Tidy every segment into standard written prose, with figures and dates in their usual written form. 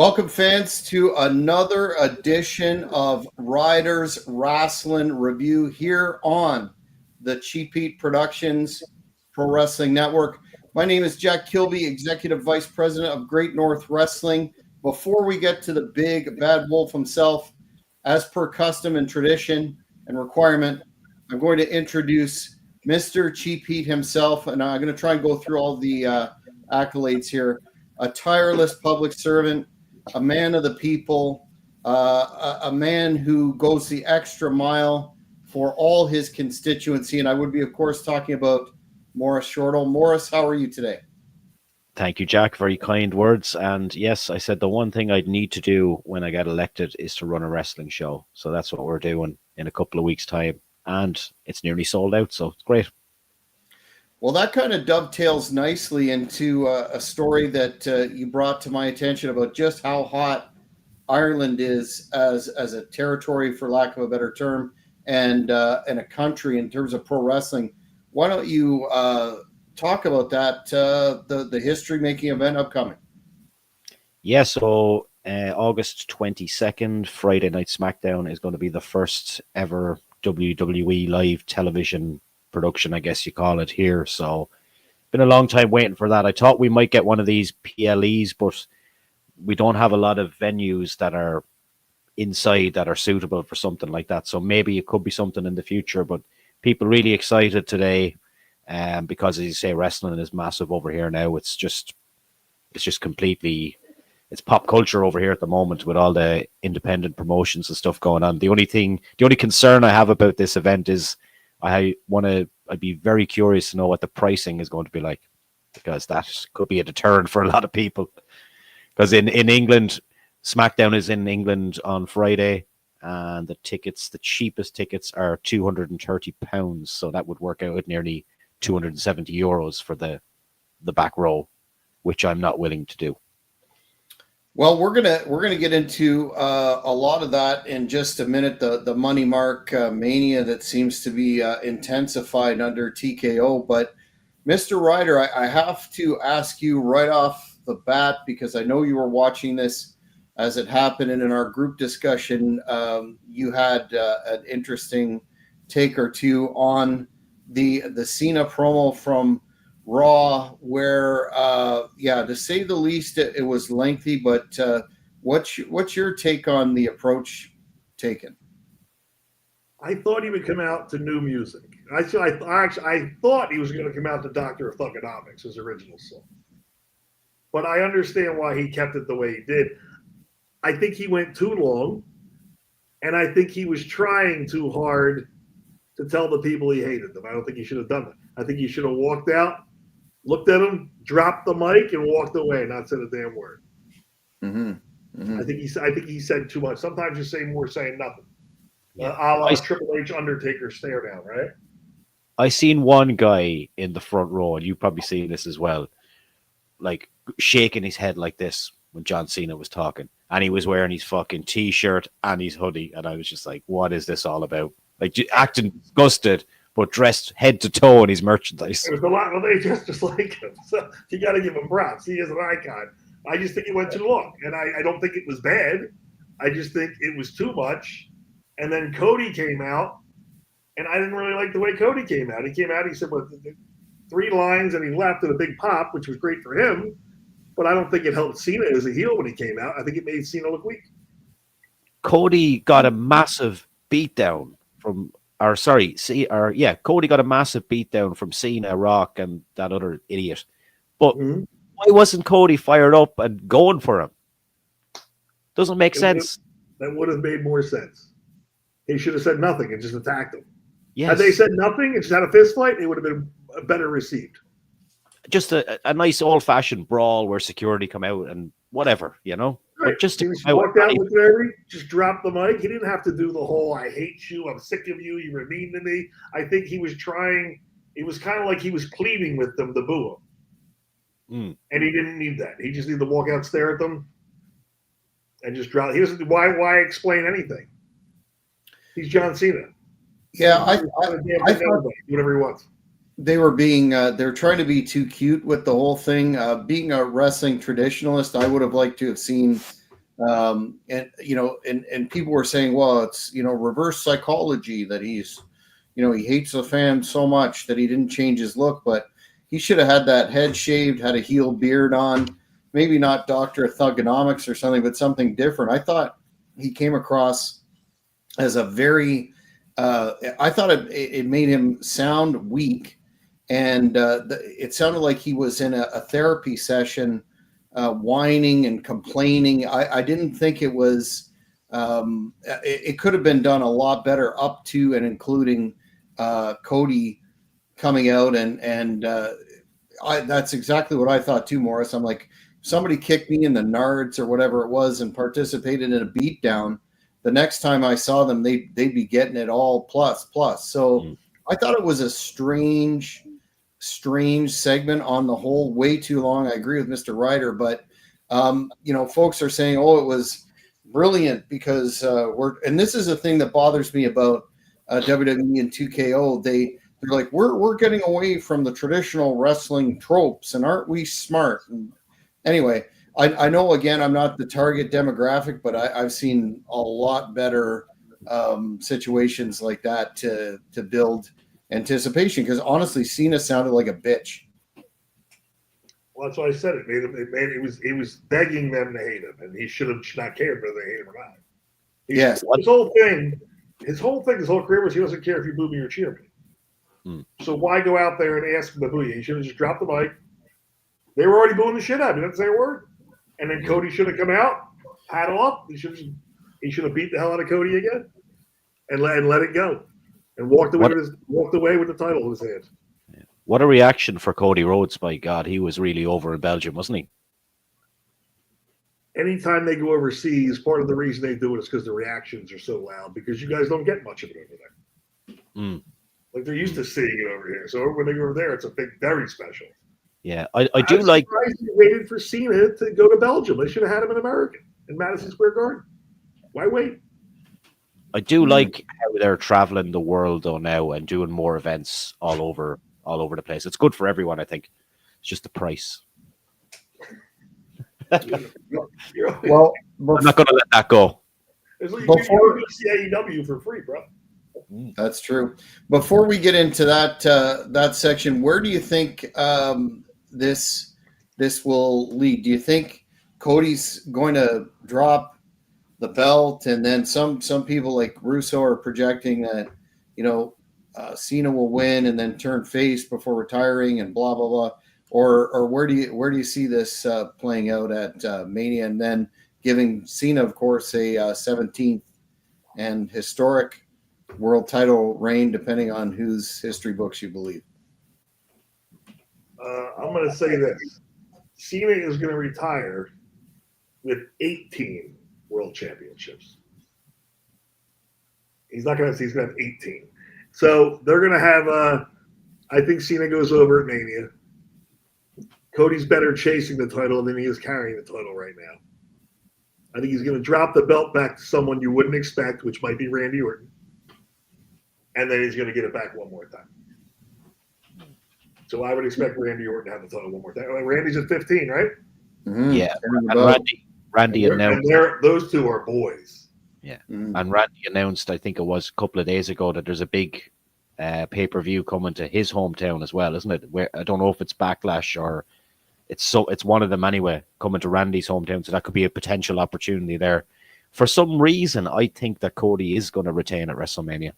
Welcome, fans, to another edition of Ryders Rasslin Revew here on the Cheap Heat Productions Pro Wrestling Network. My name is Jack Kilby, Executive Vice President of Great North Wrestling. Before we get to the big bad wolf himself, as per custom and tradition and requirement, I'm going to introduce Mr. Cheap Heat himself, and I'm going to try and go through all the accolades here. A tireless public servant, a man of the people, a man who goes the extra mile for all his constituency. And I would be, of course, talking about Morris Shortle. Morris, how are you today? Thank you, Jack. Very kind words. And yes, I said the one thing I'd need to do when I get elected is to run a wrestling show. So that's what we're doing in a couple of weeks' time. And it's nearly sold out, so it's great. Well, that kind of dovetails nicely into a story that you brought to my attention about just how hot Ireland is as a territory, for lack of a better term, and a country in terms of pro wrestling. Why don't you talk about that, the history-making event upcoming? Yeah, so August 22nd, Friday Night SmackDown is going to be the first ever WWE live television production, I guess you call it, here. So been a long time waiting for that. I thought we might get one of these PLEs, but we don't have a lot of venues that are inside that are suitable for something like that. So maybe it could be something in the future, but people really excited today because, as you say, wrestling is massive over here now. It's just completely, it's pop culture over here at the moment with all the independent promotions and stuff going on. The only concern I have about this event is I'd be very curious to know what the pricing is going to be like, because that could be a deterrent for a lot of people. Because in England, SmackDown is in England on Friday, and the cheapest tickets are £230. So that would work out at nearly €270 for the back row, which I'm not willing to do. Well, we're gonna get into a lot of that in just a minute. The money mark mania that seems to be intensified under TKO. But Mr. Ryder, I have to ask you right off the bat, because I know you were watching this as it happened, and in our group discussion, you had an interesting take or two on the Cena promo from Raw, where to say the least, it was lengthy. But what's your take on the approach taken? I thought he would come out to new music. I thought he was going to come out to Doctor of Thugonomics, his original song. But I understand why he kept it the way he did. I think he went too long, and I think he was trying too hard to tell the people he hated them. I don't think he should have done that. I think he should have walked out, looked at him, dropped the mic, and walked away, and not said a damn word. Mm-hmm. Mm-hmm. I think he said too much. Sometimes you say more saying nothing. A la Triple H Undertaker stare down, right? I seen one guy in the front row, and you've probably seen this as well, like shaking his head like this when John Cena was talking, and he was wearing his fucking t-shirt and his hoodie, and I was just like, what is this all about? Like, acting disgusted, but dressed head to toe in his merchandise. It was a lot. Well, they dressed just like him, so you got to give him props. He is an icon. I just think it went too long, and I don't think it was bad. I just think it was too much. And then Cody came out, and I didn't really like the way Cody came out. He came out, he said, well, 3 lines, and he left with a big pop, which was great for him. But I don't think it helped Cena as a heel when he came out. I think it made Cena look weak. Cody got a massive beatdown from, Cody got a massive beatdown from Cena, Rock, and that other idiot. But why wasn't Cody fired up and going for him? Doesn't make sense. That would have made more sense. He should have said nothing and just attacked him. Yes. Had they said nothing and just had a fist fight, it would have been better received. Just a nice old-fashioned brawl where security come out and whatever, you know? Right. But just he walked out with Larry, just dropped the mic. He didn't have to do the whole, I hate you, I'm sick of you, you were mean to me. I think he was trying, it was kind of like he was pleading with them to boo him. And he didn't need that. He just needed to walk out, stare at them, and just drop. He doesn't, why explain anything? He's John Cena. Yeah, I thought whatever he wants. They were they're trying to be too cute with the whole thing. Being a wrestling traditionalist, I would have liked to have seen And people were saying, well, it's, reverse psychology that he's, he hates the fans so much that he didn't change his look, but he should have had that head shaved, had a heel beard on, maybe not Dr. Thugonomics or something, but something different. I thought he came across as a very, I thought it made him sound weak. And it sounded like he was in a therapy session, whining and complaining. I didn't think it was, it could have been done a lot better up to and including Cody coming out. And that's exactly what I thought too, Morris. I'm like, somebody kicked me in the nards or whatever it was and participated in a beatdown. The next time I saw them, they'd be getting it all plus. So I thought it was a strange segment on the whole, way too long. I agree with Mr. Ryder, but folks are saying, oh, it was brilliant because and this is a thing that bothers me about WWE and 2KO. They're like, we're getting away from the traditional wrestling tropes, and aren't we smart? And anyway, I know, again, I'm not the target demographic, but I've seen a lot better situations like that to build anticipation, because honestly, Cena sounded like a bitch. Well, that's why I said it was begging them to hate him, and he should not cared whether they hate him or not. Yes. His whole career was he doesn't care if you boo me or cheer me. So why go out there and ask him to boo you? He should have just dropped the mic. They were already booing the shit out of him. He didn't say a word. And then Cody should have come out, hat off. He should have beat the hell out of Cody again, and let it go, and walked away with the title in his hands. What a reaction for Cody Rhodes! My God, he was really over in Belgium, wasn't he? Anytime they go overseas, part of the reason they do it is because the reactions are so loud, because you guys don't get much of it over there. Like, they're used to seeing it over here. So when they go over there, it's a very special. Yeah, I do like. They waited for Cena to go to Belgium. They should have had him in America, in Madison Square Garden. Why wait? I do like how they're traveling the world though now and doing more events all over the place. It's good for everyone, I think. It's just the price. Well, I'm not going to let that go. It's like you can see AEW for free, bro. That's true. Before we get into that section, where do you think this will lead? Do you think Cody's going to drop the belt, and then some people like Russo are projecting that Cena will win and then turn face before retiring and blah blah blah, or where do you see this playing out at Mania, and then giving Cena, of course, a 17th and historic world title reign, depending on whose history books you believe? I'm going to say this: Cena is going to retire with 18 world championships. He's not going to. He's going to have 18. So they're going to have. I think Cena goes over at Mania. Cody's better chasing the title than he is carrying the title right now. I think he's going to drop the belt back to someone you wouldn't expect, which might be Randy Orton. And then he's going to get it back one more time. So I would expect Randy Orton to have the title one more time. Randy's at 15, right? Mm-hmm. Yeah, and Randy announced. Those two are boys. Yeah, and Randy announced, I think it was a couple of days ago, that there's a big pay-per-view coming to his hometown as well, isn't it? Where I don't know if it's Backlash or it's one of them anyway, coming to Randy's hometown. So that could be a potential opportunity there. For some reason, I think that Cody is going to retain at WrestleMania.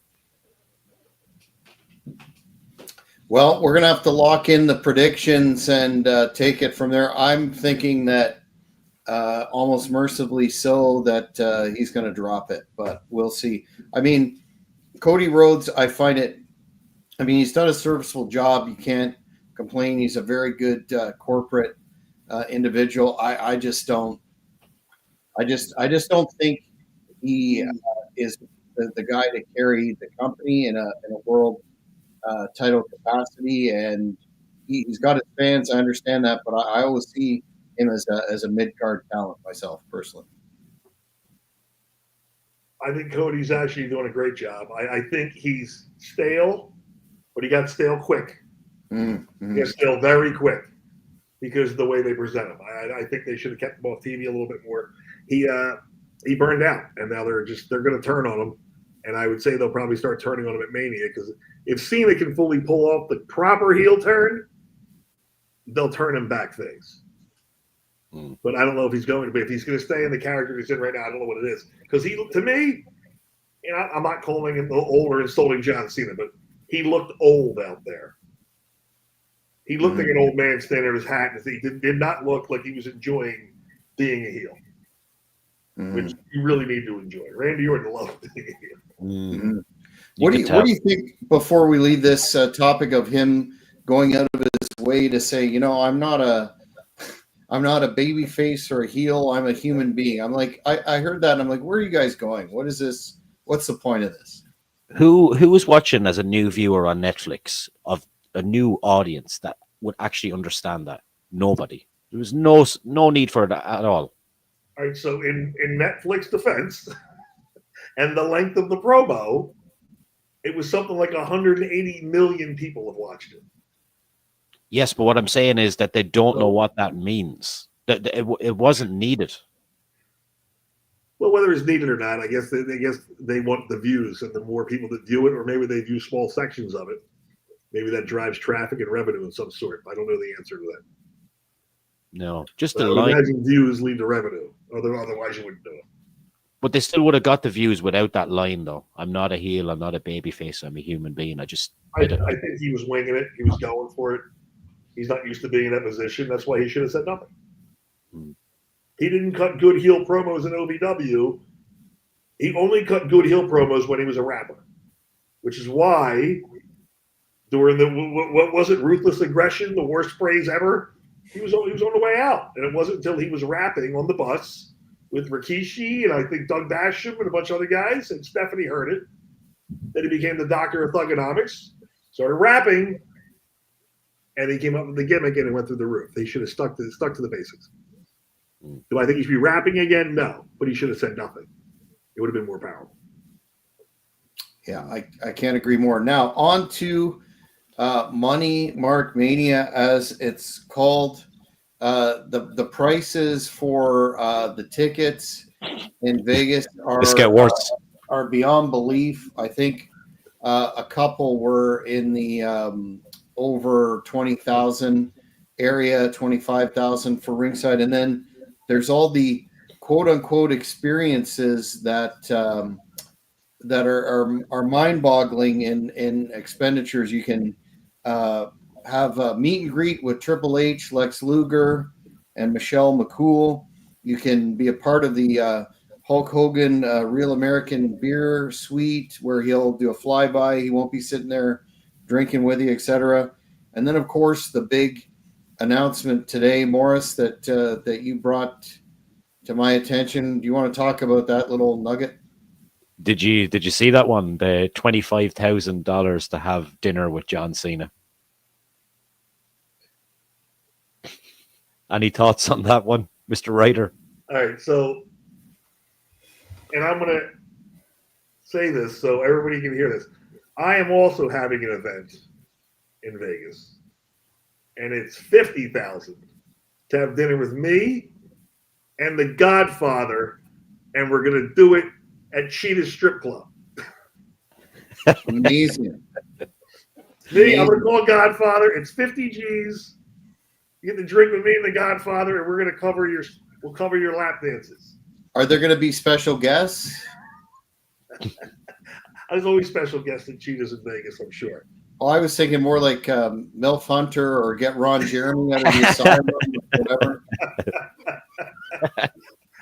Well, we're going to have to lock in the predictions and take it from there. I'm thinking that almost mercifully so that he's going to drop it, but we'll see. I mean, Cody Rhodes, he's done a serviceable job. You can't complain. He's a very good corporate individual. I just don't think he is the guy to carry the company in a world title capacity, and he's got his fans. I understand that, but I always see him as a mid-card talent myself, personally. I think Cody's actually doing a great job. I think he's stale, but he got stale quick. Mm-hmm. He got stale very quick. because of the way they present him. I think they should have kept him off TV a little bit more. He burned out, and now they're going to turn on him. And I would say they'll probably start turning on him at Mania, because if Cena can fully pull off the proper heel turn, they'll turn him back face. But I don't know if he's going to be. If he's going to stay in the character he's in right now, I don't know what it is. Because to me, I'm not calling him old or insulting John Cena, but he looked old out there. He looked like an old man standing in his hat. He did not look like he was enjoying being a heel, which you really need to enjoy. Randy Orton loved being a heel. What do you think, before we leave this topic of him going out of his way to say, I'm not a baby face or a heel, I'm a human being? I'm like, I heard that and I'm like, where are you guys going? What is this? What's the point of this? Who was watching as a new viewer on Netflix, of a new audience that would actually understand that? Nobody. There was no need for it at all. All right, so in Netflix defense, and the length of the promo, it was something like 180 million people have watched it. Yes, but what I'm saying is that they don't know what that means. That it wasn't needed. Well, whether it's needed or not, I guess they want the views, and the more people that view it, or maybe they view small sections of it, maybe that drives traffic and revenue of some sort. I don't know the answer to that. No, just the line. Imagine views lead to revenue. Otherwise, you wouldn't do it. But they still would have got the views without that line, though. I'm not a heel. I'm not a babyface. I'm a human being. I think he was winging it. He was going for it. He's not used to being in that position. That's why he should have said nothing. He didn't cut good heel promos in OVW. He only cut good heel promos when he was a rapper, which is why during what was it, Ruthless Aggression, the worst phrase ever, he was on the way out. And it wasn't until he was rapping on the bus with Rikishi and I think Doug Basham and a bunch of other guys, and Stephanie heard it, that he became the doctor of thugonomics, started rapping, and he came up with the gimmick and it went through the roof. They should have stuck to the basics. Do I think he should be rapping again? No, but he should have said nothing. It would have been more powerful. Yeah, I can't agree more. Now on to Money Mark Mania, as it's called. The prices for the tickets in Vegas are beyond belief. I think a couple were in the over 20,000 area, 25,000 for ringside, and then there's all the quote unquote experiences that are mind-boggling in expenditures. You can have a meet and greet with Triple H, Lex Luger, and Michelle McCool. You can be a part of the Hulk Hogan Real American Beer Suite, where he'll do a flyby. He won't be sitting there drinking with you, etc. And then, of course, the big announcement today, Morris, that you brought to my attention. Do you want to talk about that little nugget? Did you see that one? The $25,000 to have dinner with John Cena. Any thoughts on that one, Mr. Ryder? All right, so, and I'm going to say this so everybody can hear this. I am also having an event in Vegas, and it's $50,000 to have dinner with me and the Godfather, and we're going to do it at Cheetah Strip Club. Amazing. Me, I'm going to call Godfather. It's 50 G's. You get to drink with me and the Godfather, and we're going to cover your lap dances. Are there going to be special guests? There's always special guests at Cheetahs in Vegas, I'm sure. Well, I was thinking more like Milf Hunter, or get Ron Jeremy out of the asylum, whatever.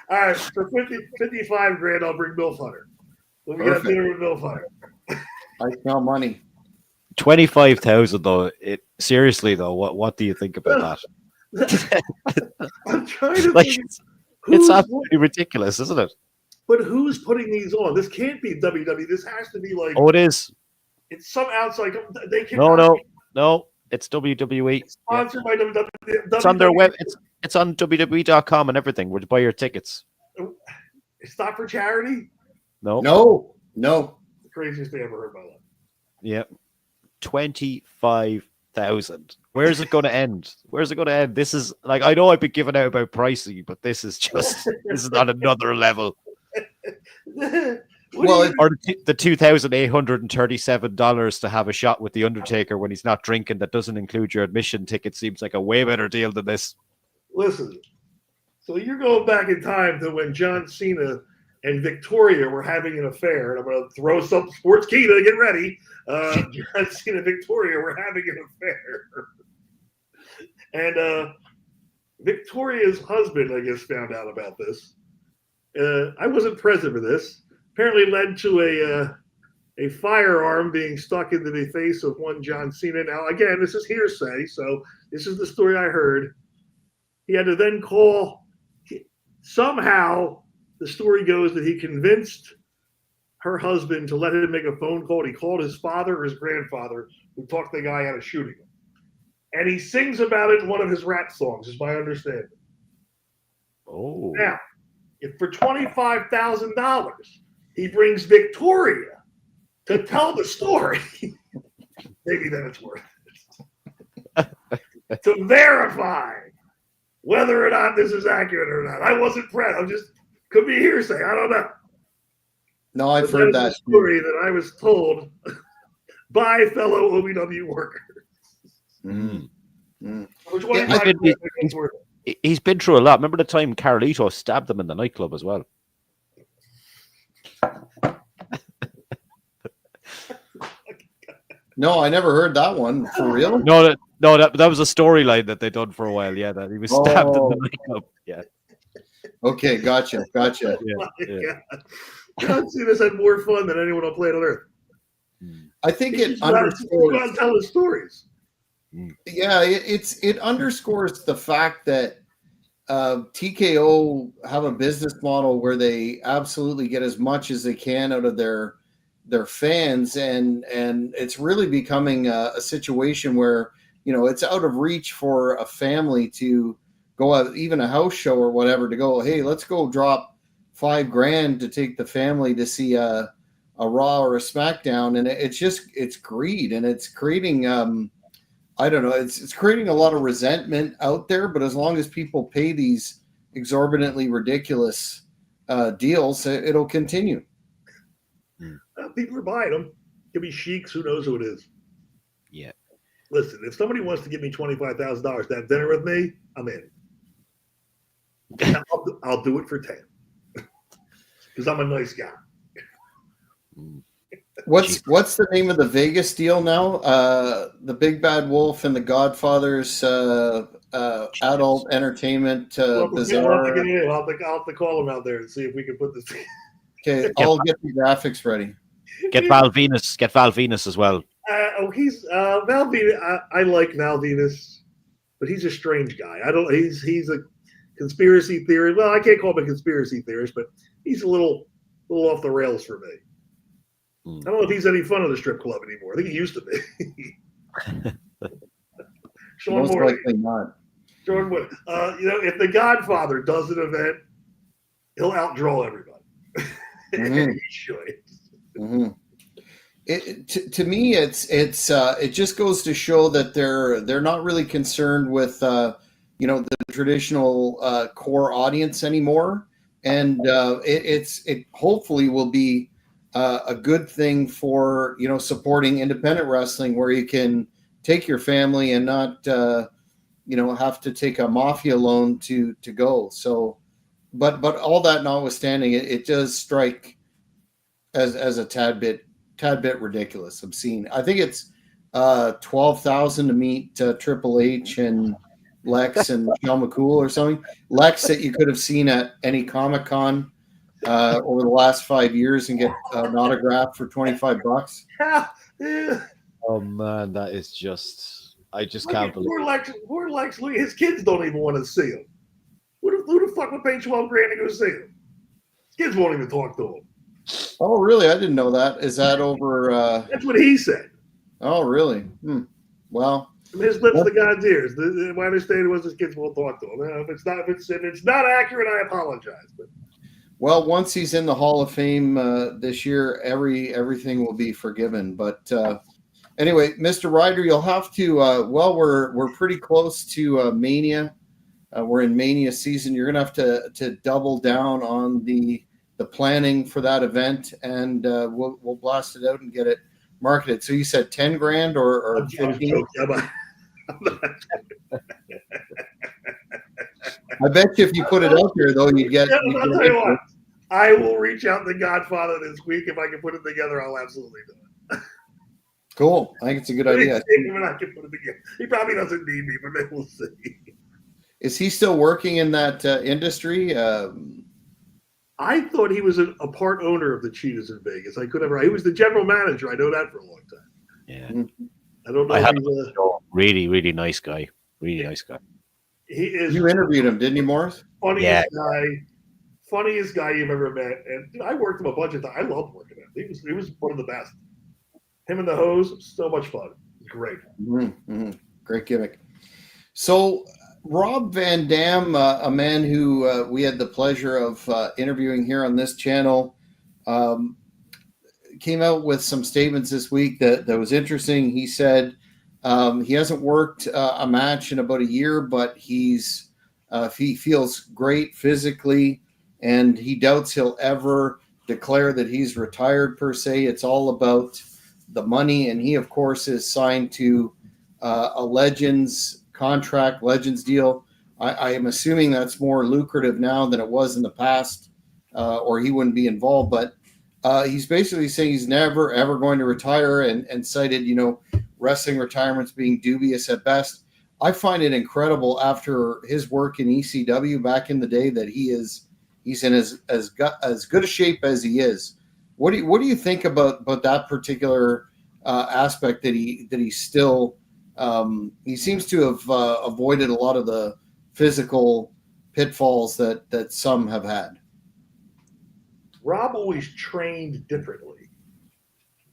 All right, for 55 grand, I'll bring Milf Hunter. We got dinner with Milf Hunter. I smell money. 25,000 though. Seriously though, what do you think about that? I'm trying to think. It's absolutely ridiculous, isn't it? But who's putting these on? This can't be WWE. This has to be like. Oh, it is. It's some outside. They can. No. It's WWE. It's sponsored by WWE. It's on their web. It's on WWE.com and everything. Where to buy your tickets. It's not for charity. No. The craziest thing I ever heard in my life. Yeah. $25,000. $200,000. Where's it going to end? Where's it going to end? This is like, I know I've been giving out about pricing, but this is on another level. Well, Or the $2,837 to have a shot with the Undertaker when he's not drinking, that doesn't include your admission ticket, seems like a way better deal than this. Listen, so you're going back in time to when John Cena and Victoria were having an affair. And I'm going to throw some sports key to get ready. John Cena and Victoria were having an affair. And Victoria's husband, I guess, found out about this. I wasn't present for this. Apparently led to a firearm being stuck into the face of one John Cena. Now, again, this is hearsay, so this is the story I heard. He had to then call. Somehow, the story goes that he convinced her husband to let him make a phone call. He called his father or his grandfather, who talked the guy out of shooting him. And he sings about it in one of his rap songs, is my understanding. Oh. Now, if for $25,000, he brings Victoria to tell the story, maybe then it's worth it. To verify whether or not this is accurate or not. I wasn't present. Could be hearsay. I don't know. no, I've heard that story that I was told by fellow OVW workers. Mm-hmm. He's been through a lot. Remember the time Carlito stabbed them in the nightclub as well? No, I never heard that one. For real? No, that was a storyline that they done for a while. Yeah, that he was stabbed in the nightclub. Yeah. Okay, gotcha. Yeah. John Cena's had more fun than anyone on planet Earth. I think it underscores. Go out and tell his stories. Yeah, it underscores the fact that TKO have a business model where they absolutely get as much as they can out of their fans, and it's really becoming a situation where, you know, it's out of reach for a family to go out, even a house show or whatever, to go, hey, let's go drop $5,000 to take the family to see a Raw or a SmackDown, and it's greed, and it's creating I don't know, it's creating a lot of resentment out there. But as long as people pay these exorbitantly ridiculous deals, it'll continue. People are buying them. Could be sheiks. Who knows who it is? Yeah. Listen, if somebody wants to give me $25,000 to have dinner with me, I'm in. I'll do it for 10 because I'm a nice guy. What's the name of the Vegas deal now? The Big Bad Wolf and the Godfather's adult entertainment bazaar. I'll have to call him out there and see if we can put this. Okay, I'll get the graphics ready. Get Val Venus as well. He's Val Venus. I like Val Venus, but he's a strange guy. He's a conspiracy theorist. Well, I can't call him a conspiracy theorist, but he's a little off the rails for me. I don't know if he's any fun at the strip club anymore. I think he used to be. Sean Most Morley. likely not. Jordan Wood. If the Godfather does an event, he'll outdraw everybody. Mm-hmm. He should. Mm-hmm. To me, it just goes to show that they're not really concerned with the traditional core audience anymore, and it hopefully will be a good thing for supporting independent wrestling, where you can take your family and not have to take a mafia loan to go. So, but all that notwithstanding, it does strike as a tad bit ridiculous, obscene. I think it's $12,000 to meet Triple H and Lex and Michelle McCool or something. Lex that you could have seen at any Comic-Con over the last 5 years and get an autograph for $25. Yeah. Oh man, that is just, I just can't believe. Poor Lex, his kids don't even want to see him. Who the fuck would pay $12,000 to go see him? His kids won't even talk to him. Oh, really? I didn't know that. Is that over? That's what he said. Oh, really? Well, from his lips to God's ears. My understanding was his kids won't talk to him. If it's not accurate, I apologize. But well, once he's in the Hall of Fame this year, everything will be forgiven. But Anyway, Mr. Ryder, you'll have to. We're pretty close to Mania. We're in Mania season. You're gonna have to double down on the planning for that event, and we'll blast it out and get it marketed. So you said 10 grand or 15? I bet you if you put it out there, though, you'd get. I'll tell you what. I will reach out to Godfather this week. If I can put it together, I'll absolutely do it. Cool. I think it's a good idea. When I can put it together. He probably doesn't need me, but then we'll see. Is he still working in that industry? I thought he was a part owner of the Cheetahs in Vegas. He was the general manager. I know that for a long time. Yeah. I don't know. Really, really nice guy. Really nice guy. He is. You interviewed him, didn't you, Morris? Funniest guy you've ever met. And I worked him a bunch of times. I loved working with him. He was one of the best. Him and the hose, so much fun. Great. Mm-hmm. Great gimmick. So Rob Van Dam, a man who we had the pleasure of interviewing here on this channel, came out with some statements this week that was interesting. He said he hasn't worked a match in about a year, but he feels great physically, and he doubts he'll ever declare that he's retired per se. It's all about the money, and he, of course, is signed to a Legends contract, Legends deal. I am assuming that's more lucrative now than it was in the past, or he wouldn't be involved. But he's basically saying he's never, ever going to retire, and cited, wrestling retirements being dubious at best. I find it incredible after his work in ECW back in the day that he's in as good a shape as he is. What do you think about that particular aspect that he still he seems to have avoided a lot of the physical pitfalls that some have had? Rob always trained differently.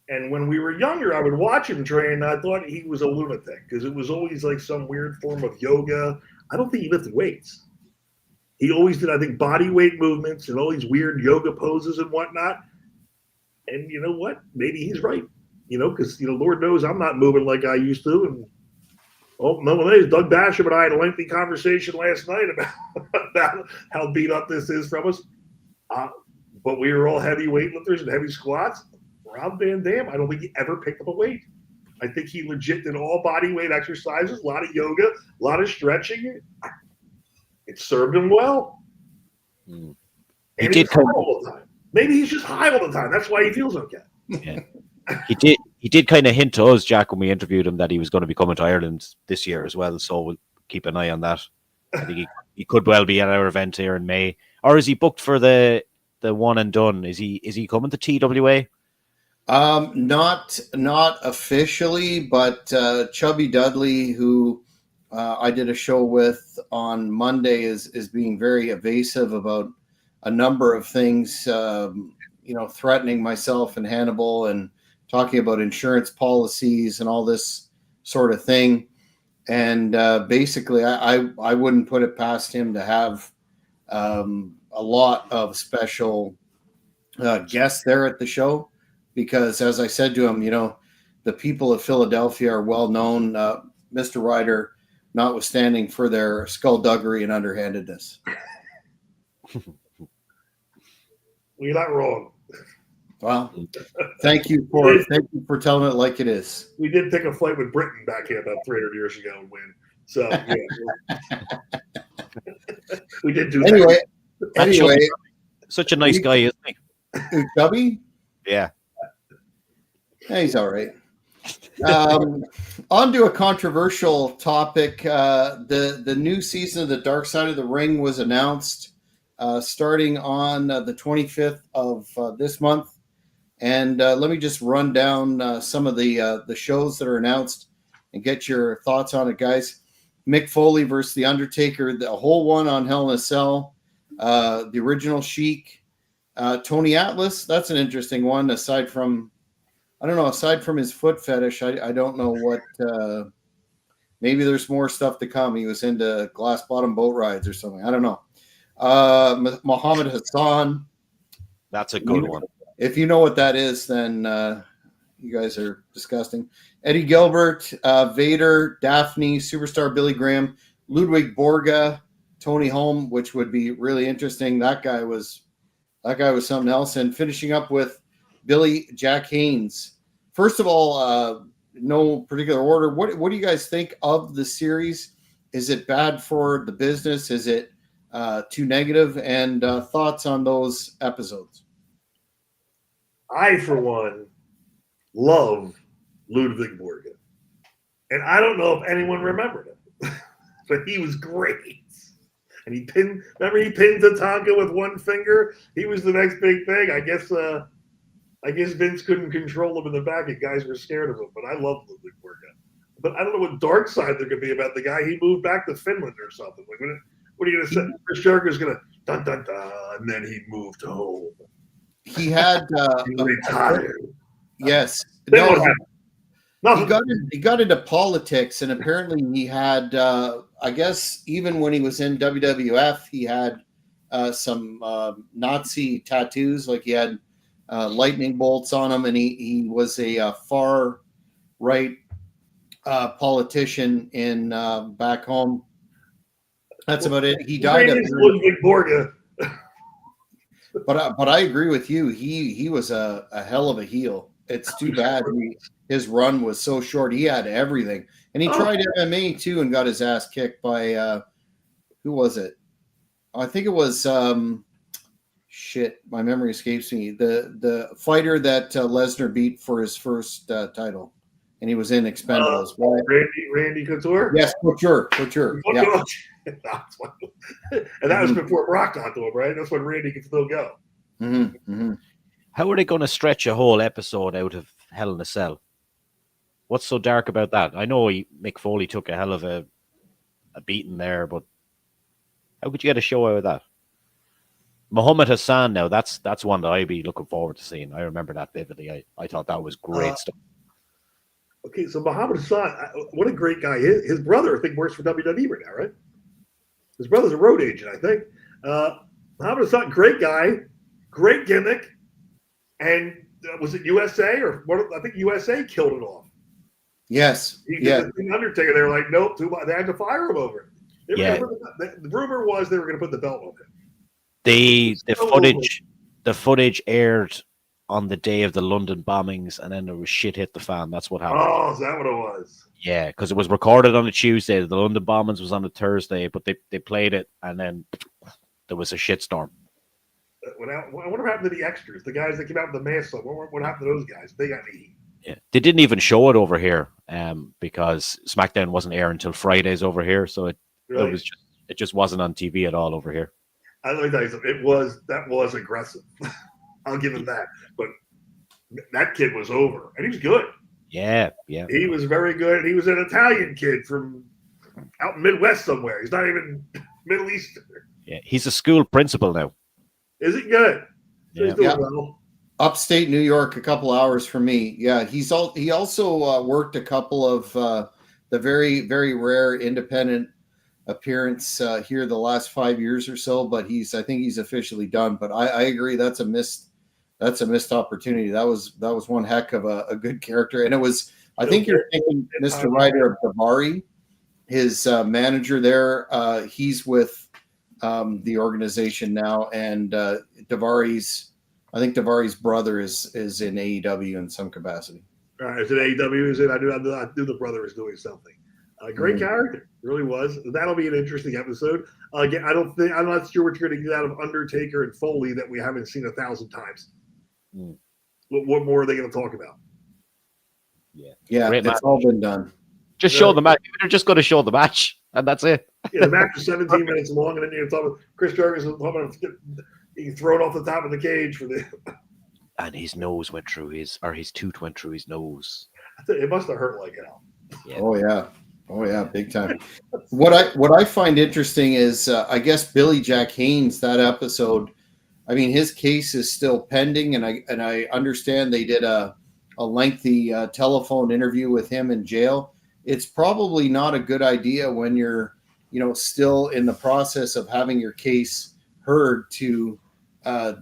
And when we were younger, I would watch him train, and I thought he was a lunatic because it was always like some weird form of yoga. I don't think he lifted weights. He always did, I think, body weight movements and all these weird yoga poses and whatnot. And you know what? Maybe he's right. Because, Lord knows I'm not moving like I used to. And Doug Basham and I had a lengthy conversation last night about how beat up this is from us. But we were all heavy weightlifters and heavy squats. Rob Van Dam, I don't think he ever picked up a weight. I think he legit did all body weight exercises, a lot of yoga, a lot of stretching. It served him well. Mm. And he's high all the time. Maybe he's just high all the time. That's why he feels okay. Yeah. He did kind of hint to us, Jack, when we interviewed him, that he was going to be coming to Ireland this year as well. So we'll keep an eye on that. I think he could well be at our event here in May. Or is he booked for the one and done? Is he coming to TWA? Not officially, but Chubby Dudley, who I did a show with on Monday, is being very evasive about a number of things, threatening myself and Hannibal and talking about insurance policies and all this sort of thing. And basically, I wouldn't put it past him to have a lot of special guests there at the show. Because, as I said to him, the people of Philadelphia are well known, Mr. Ryder, notwithstanding for their skullduggery and underhandedness. You're not wrong. Well, thank you for telling it like it is. We did take a flight with Britain back here about 300 years ago and win. So, yeah. We did do that. Anyway, such a nice guy, isn't he? Chubby? Yeah. He's all right. On to a controversial topic. The new season of The Dark Side of the Ring was announced starting on the 25th of this month. And let me just run down some of the shows that are announced and get your thoughts on it, guys. Mick Foley versus The Undertaker, the whole one on Hell in a Cell. The original Sheik. Tony Atlas, that's an interesting one, aside from his foot fetish. I don't know what, maybe there's more stuff to come. He was into glass bottom boat rides or something. I don't know. Muhammad Hassan. That's a good one. If you know what that is, then You guys are disgusting. Eddie Gilbert, Vader, Daphne, Superstar Billy Graham, Ludwig Borga, Tony Holm, which would be really interesting. That guy was something else. And finishing up with Billy Jack Haynes. First of all, no particular order. What do you guys think of the series? Is it bad for the business? Is it too negative? And thoughts on those episodes? I, for one, love Ludwig Borga. And I don't know if anyone remembered him, but he was great. And he pinned Tatanka with one finger. He was the next big thing. I guess Vince couldn't control him in the back and guys were scared of him. But I love Ludwig Borga. But I don't know what dark side there could be about the guy. He moved back to Finland or something. Like, what are you going to say? Chris Jericho's going to dun dun dun, and then he moved home. He had he retired. Yes. No, he got into politics, and apparently he had, I guess, even when he was in WWF, he had some Nazi tattoos, like he had lightning bolts on him, and he was a far right politician in back home. That's about it. He died of Ludwig Borga. But I agree with you. He was a hell of a heel. It's too bad his run was so short. He had everything, and he tried MMA too and got his ass kicked by who was it? I think it was shit. My memory escapes me. The fighter that Lesnar beat for his first title, and he was in Expendables. Randy Couture. Yes, Couture. Yeah. And that was before Brock got to him, right? That's when Randy could still go. Mm-hmm. Mm-hmm. How are they going to stretch a whole episode out of Hell in a Cell? What's so dark about that? I know Mick Foley took a hell of a beating there, but how could you get a show out of that? Muhammad Hassan, now that's one that I'd be looking forward to seeing. I remember that vividly. I thought that was great stuff. Okay, so Muhammad Hassan, what a great guy. His brother, I think, works for WWE right now, right? His brother's a road agent, I think. Muhammad Hassan, great guy, great gimmick, and was it USA or what? I think USA killed it off. Yes. The Undertaker, they were like, nope, they had to fire him over it. The rumor was they were going to put the belt on him. The footage aired on the day of the London bombings, and then there was shit hit the fan. That's what happened. Oh, is that what it was? Yeah, because it was recorded on a Tuesday. The London bombings was on a Thursday, but they played it, and then there was a shitstorm. I wonder what happened to the extras, the guys that came out with the mask. What happened to those guys? They got eaten. Yeah, they didn't even show it over here, because SmackDown wasn't airing until Fridays over here, so it just wasn't on TV at all over here. Let me tell you something. That was aggressive. I'll give him that. But that kid was over, and he was good. Yeah. He was very good. He was an Italian kid from out in Midwest somewhere. He's not even Middle Eastern. Yeah, he's a school principal now. Is he good? Yeah. He's doing well. Upstate New York, a couple hours from me. Yeah, he also worked a couple of the very, very rare independent appearance here the last 5 years or so. But I think he's officially done. But I agree, that's a missed opportunity. That was one heck of a good character, and it was. I think you're thinking Mr. Ryder of Davari, his manager there. He's with the organization now, and I think Davari's brother is in AEW in some capacity. All right, is it AEW? Is it? I knew the brother was doing something. Great character, really was. That'll be an interesting episode. Again, I'm not sure what you're going to get out of Undertaker and Foley that we haven't seen 1,000 times. What more are they going to talk about? Yeah, it's all been done. Just show the match. They're just going to show the match, and that's it. Yeah, the match was 17 minutes long, and then you're talking about Chris Jericho talking about he throw it off the top of the cage for the. And his nose went through his tooth went through his nose. It must have hurt like hell. Yeah. Oh yeah, big time. What I find interesting is I guess Billy Jack Haynes, that episode. I mean, his case is still pending, and I understand they did a lengthy telephone interview with him in jail. It's probably not a good idea when you're, still in the process of having your case heard to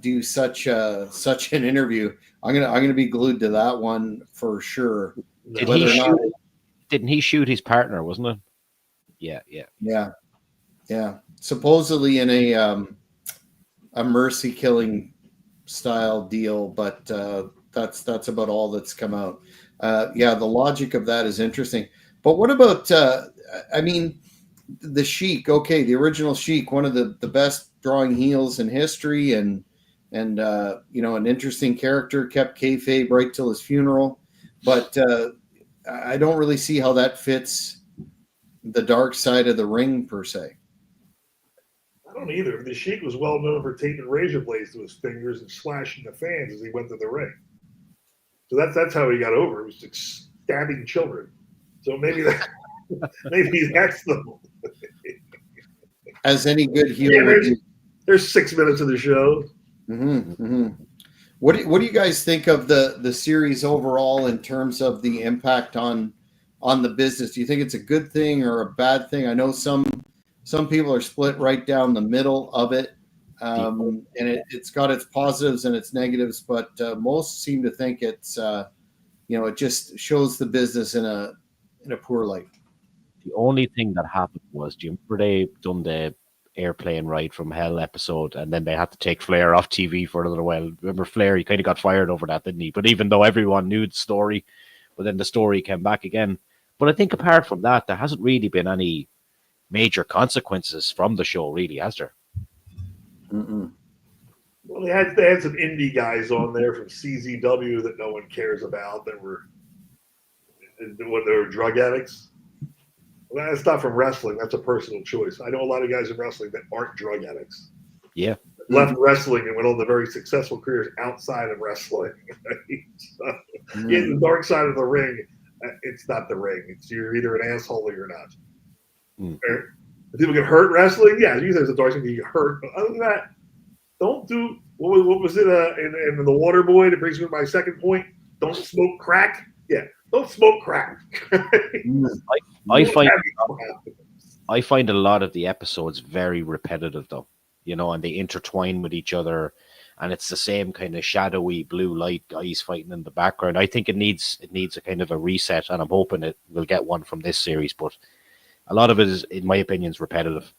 do such an interview. I'm gonna be glued to that one for sure. Did Whether he or not, shoot? Didn't he shoot his partner? Wasn't it? Yeah, yeah. yeah. Supposedly in a mercy killing style deal, but that's about all that's come out. Yeah, the logic of that is interesting. But what about? I mean, the Sheik. Okay, the original Sheik, one of the best drawing heels in history, and an interesting character, kept kayfabe right till his funeral. But I don't really see how that fits the dark side of the ring per se. I don't either. The Sheik was well known for taping razor blades to his fingers and slashing the fans as he went to the ring. So that's how he got over. It was just stabbing children. So maybe that's the. As any good heel Yeah, would do. there's 6 minutes of the show. Mm-hmm, mm-hmm. What do you guys think of the series overall in terms of the impact on the business? Do you think it's a good thing or a bad thing? I know some people are split right down the middle of it, and it's got its positives and its negatives, but most seem to think it's it just shows the business in a poor light. The only thing that happened was, do you remember they done the airplane ride from hell episode, and then they had to take Flair off TV for a little while? Remember Flair? He kind of got fired over that, didn't he? But even though everyone knew the story, but then the story came back again. But I think apart from that, there hasn't really been any major consequences from the show, really, has there? Mm-mm. Well, they had some indie guys on there from CZW that no one cares about that were drug addicts. Well, that's not from wrestling. That's a personal choice. I know a lot of guys in wrestling that aren't drug addicts. Yeah. Left wrestling and went on to very successful careers outside of wrestling. So, the dark side of the ring, it's not the ring. It's you're either an asshole or you're not. If people get hurt wrestling, yeah, usually there's a dark side you get hurt. But other than that, don't do what was it in the Water Boy that brings me to my second point? Don't smoke crack. Yeah, don't smoke crack. I find a lot of the episodes very repetitive, though, and they intertwine with each other, and it's the same kind of shadowy blue light guys fighting in the background. I think it needs a kind of a reset, and I'm hoping it will get one from this series. But a lot of it is, in my opinion, is repetitive.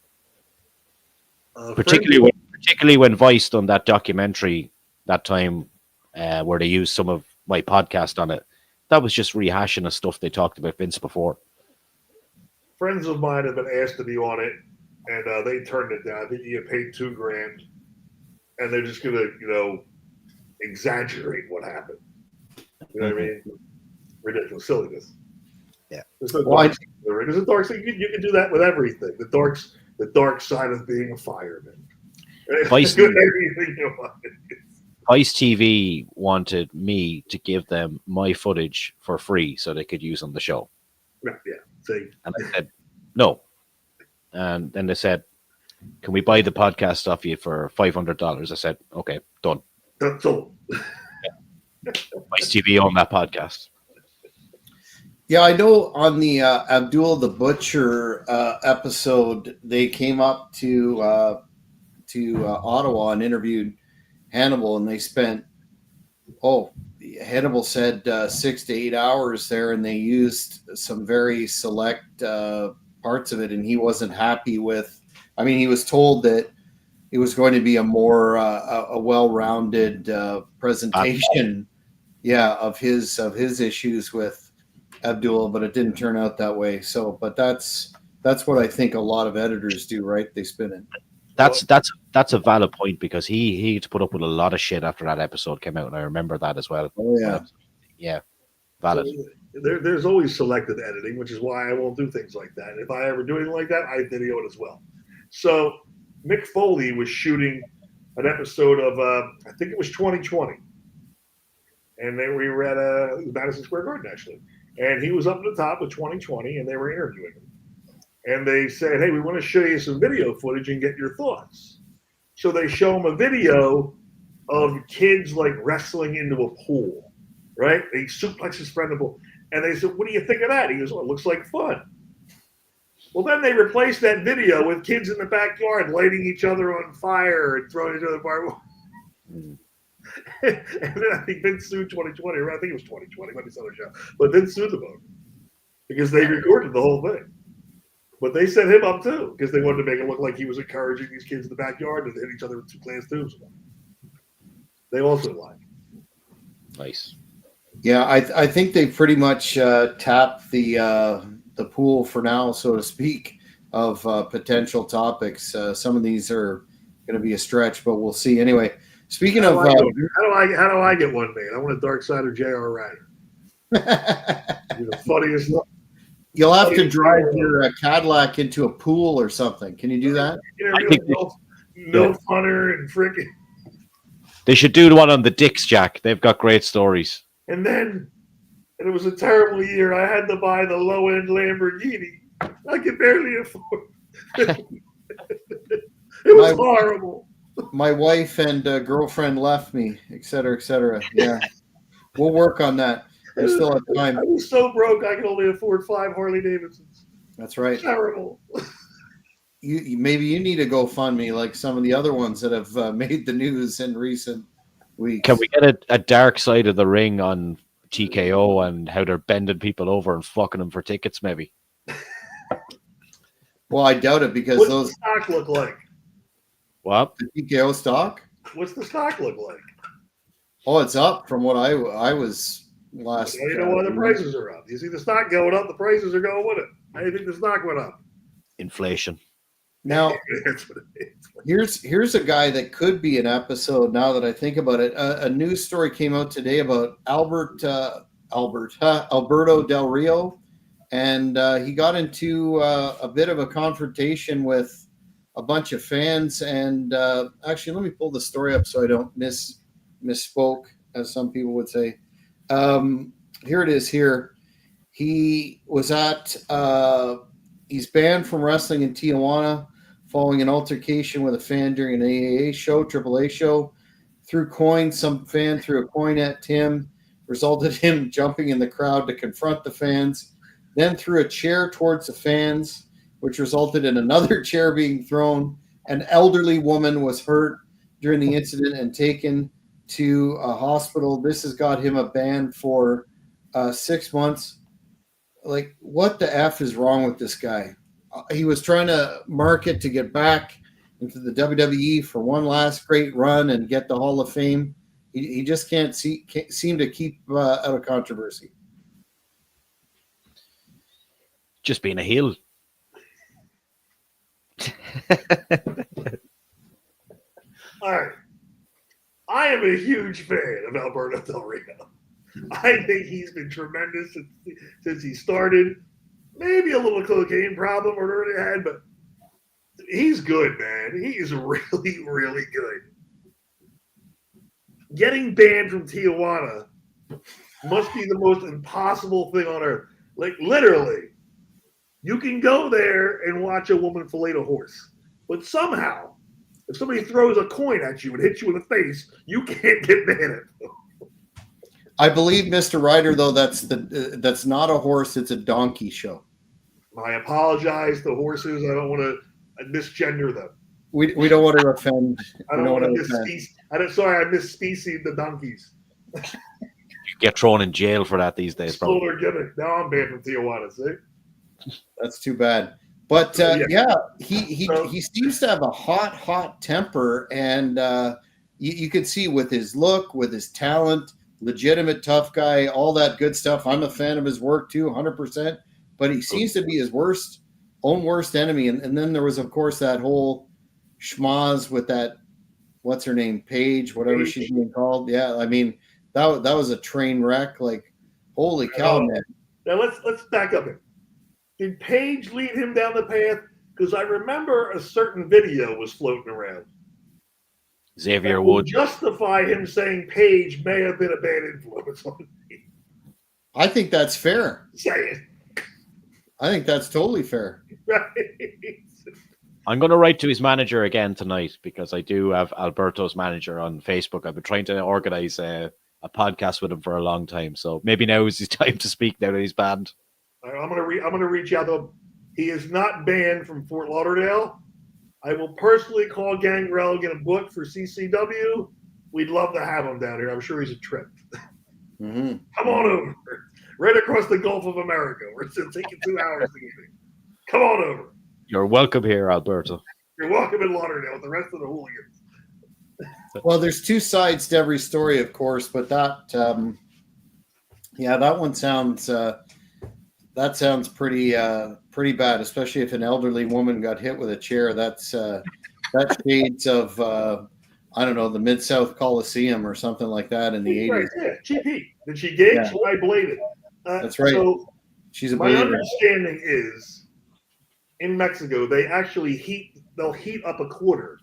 Particularly when Vice done that documentary that time, where they used some of my podcast on it. That was just rehashing the stuff they talked about Vince before. Friends of mine have been asked to be on it, and they turned it down. I think you get paid $2,000, and they're just gonna, exaggerate what happened. You know what I mean? Ridiculous silliness. Yeah. There's a dark side. You can do that with everything. The dark side of being a fireman. Vice Vice TV wanted me to give them my footage for free so they could use on the show. Yeah. See? And I said, no. And then they said, can we buy the podcast off you for $500? I said, okay, done. That's all. Vice TV on that podcast. Yeah, I know on the Abdul the Butcher episode, they came up to Ottawa and interviewed Hannibal, and they spent Hannibal said 6 to 8 hours there, and they used some very select parts of it, and he wasn't happy with. I mean, he was told that it was going to be a more a well-rounded presentation, of his issues with Abdul, but it didn't turn out that way. So, but that's what I think a lot of editors do, right? They spin it. That's a valid point, because he had to put up with a lot of shit after that episode came out, and I remember that as well. Oh yeah, valid. So there's always selective editing, which is why I won't do things like that. If I ever do anything like that, I video it as well. So Mick Foley was shooting an episode of I think it was 2020, and we were at Madison Square Garden actually, and he was up at the top of 2020, and they were interviewing him. And they said, hey, we want to show you some video footage and get your thoughts. So they show him a video of kids like wrestling into a pool, right? They suplex his friend in the pool. And they said, what do you think of that? He goes, well, it looks like fun. Well, then they replaced that video with kids in the backyard lighting each other on fire and throwing each other fire. Mm. And then I think Vince sued 2020, or I think it was 2020, maybe some other show. But Vince sued them both because they recorded the whole thing. But they set him up too because they wanted to make it look like he was encouraging these kids in the backyard to hit each other with 2 glass tubes. They also lied. Nice. Yeah, I think they pretty much tapped the pool for now, so to speak, of potential topics. Some of these are going to be a stretch, but we'll see. Anyway, speaking How of, do I get one made? I want a Dark Sider J.R. Ryder. You're the funniest. you'll have to drive your Cadillac into a pool or something. Can you do that? I think no funner and freaking. they should do one on the Dicks, Jack. They've got great stories. And then, and it was a terrible year. I had to buy the low end Lamborghini. I could barely afford. It was horrible. My wife and girlfriend left me, et cetera, et cetera. Yeah, we'll work on that. We still have time. I was so broke I could only afford 5 Harley Davidsons. That's right. Terrible. Maybe you need to GoFundMe like some of the other ones that have made the news in recent weeks. Can we get a dark side of the ring on TKO and how they're bending people over and fucking them for tickets, maybe? Well, I doubt it because What's those the stock look like? What? the TKO stock. What's the stock look like? Oh, it's up from what I was last. Now you know why the prices are up. You see the stock going up, the prices are going with it. How do you think the stock went up? Inflation. Now, That's what it is. here's a guy that could be an episode. Now that I think about it, a news story came out today about Alberto Del Rio, and he got into a bit of a confrontation with a bunch of fans. And actually, let me pull the story up so I don't misspoke, as some people would say. Here it is. Here he was at. He's banned from wrestling in Tijuana following an altercation with a fan during an AAA show, AAA show. Some fan threw a coin at Tim, resulted in him jumping in the crowd to confront the fans, then threw a chair towards the fans, which resulted in another chair being thrown. An elderly woman was hurt during the incident and taken to a hospital. This has got him a ban for 6 months. Like, what the F is wrong with this guy? He was trying to market to get back into the WWE for one last great run and get the Hall of Fame. He just can't seem to keep out of controversy. Just being a heel. All right. I am a huge fan of Alberto Del Rio. I think he's been tremendous since he started. Maybe a little cocaine problem or whatever they had, but he's good, man. He is really, really good. Getting banned from Tijuana must be the most impossible thing on earth. Like, literally, you can go there and watch a woman fillet a horse, but somehow, if somebody throws a coin at you and hits you in the face, you can't get banned. I believe, Mr. Ryder, though, that's not a horse; it's a donkey show. I apologize to horses. I don't want to misgender them. We don't want to offend. I don't want to misspecies. I misspecied the donkeys. You get thrown in jail for that these days, bro. Solar gimmick. Now I'm banned from Tijuana. See, that's too bad. But he seems to have a hot temper, and you can see with his look, with his talent, legitimate tough guy, all that good stuff. I'm a fan of his work too, 100%. But he seems to be his own worst enemy. And then there was, of course, that whole schmoz with that, what's her name, Paige, whatever she's being called. Yeah, I mean, that was a train wreck. Like, holy cow, man. Now let's back up here. Did Paige lead him down the path? Because I remember a certain video was floating around. Xavier Woods. Justify him saying Paige may have been a bad influence on me. I think that's fair. Say it. I think that's totally fair. Right. I'm going to write to his manager again tonight because I do have Alberto's manager on Facebook. I've been trying to organize a podcast with him for a long time. So maybe now is his time to speak now that he's banned. I'm gonna reach out to him. He is not banned from Fort Lauderdale. I will personally call Gangrel, get a book for CCW, We'd love to have him down here. I'm sure he's a trip. Mm-hmm. Come on over. Right across the Gulf of America. We're still taking 2 hours to get here. Come on over. You're welcome here, Alberto. You're welcome in Lauderdale with the rest of the hooligans. Well, there's two sides to every story, of course, but that that one sounds pretty bad, especially if an elderly woman got hit with a chair. That's shades of I don't know, the Mid-South Coliseum or something like that in the 80s. Right, yeah, GP. Did she gauge? Yeah. I bladed. That's right. So She's a my blader. understanding is in Mexico they actually they'll heat up a quarter.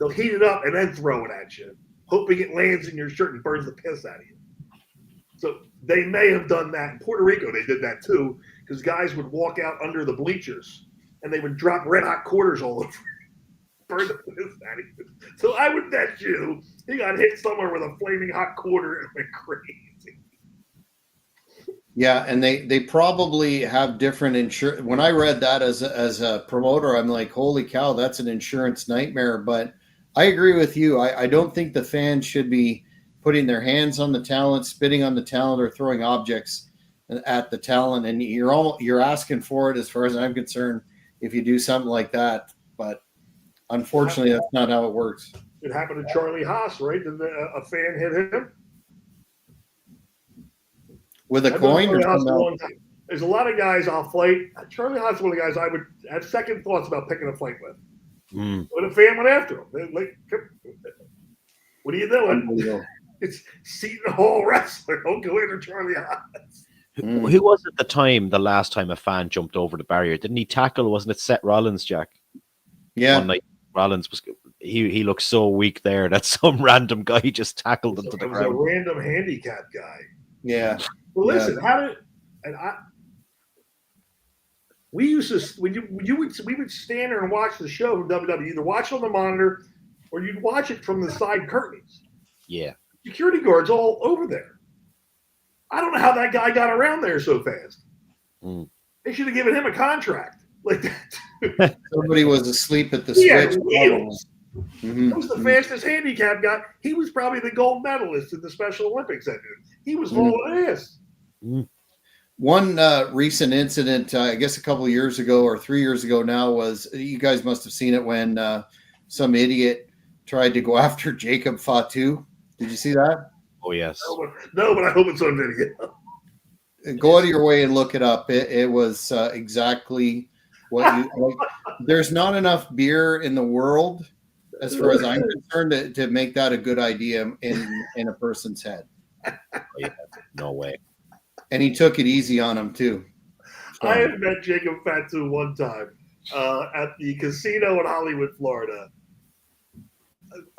They'll heat it up and then throw it at you, hoping it lands in your shirt and burns the piss out of you. So they may have done that. In Puerto Rico, they did that too, because guys would walk out under the bleachers and they would drop red hot quarters all over, burn the piss out of you. So I would bet you he got hit somewhere with a flaming hot quarter and went crazy. Yeah, and they probably have different insurance. When I read that as a promoter, I'm like, holy cow, that's an insurance nightmare. But I agree with you. I don't think the fans should be putting their hands on the talent, spitting on the talent, or throwing objects at the talent. And you're asking for it, as far as I'm concerned, if you do something like that. But unfortunately, that's not how it works. It happened to Charlie Haas, right? Did a fan hit him? With a coin or something else? There's a lot of guys I'll fight. Charlie Haas is one of the guys I would have second thoughts about picking a fight with. But a fan went after him. Like, what are you doing? It's Seton Hall wrestler. Don't go after Charlie Haas. Who was it the last time a fan jumped over the barrier? Didn't he tackle? Wasn't it Seth Rollins, Jack? Yeah. One night, Rollins was he looked so weak there that some random guy just tackled him to the ground. It was a random handicap guy. Yeah. Well, listen, we used to we would stand there and watch the show from WWE, either watch on the monitor or you'd watch it from the side curtains. Yeah. Security guards all over there. I don't know how that guy got around there so fast. They should have given him a contract like that. Somebody was asleep at the switch. He was the fastest handicap guy. He was probably the gold medalist in the Special Olympics that year. He was hauling ass. One recent incident, I guess a couple of years ago or 3 years ago now, was, you guys must have seen it, when some idiot tried to go after Jacob Fatu. Did you see that? Oh, yes. No, but I hope it's on video. Go out of your way and look it up. It was exactly what you like. There's not enough beer in the world, as far as I'm concerned, to make that a good idea in a person's head. No way. And he took it easy on him too. So. I had met Jacob Fatu one time at the casino in Hollywood, Florida.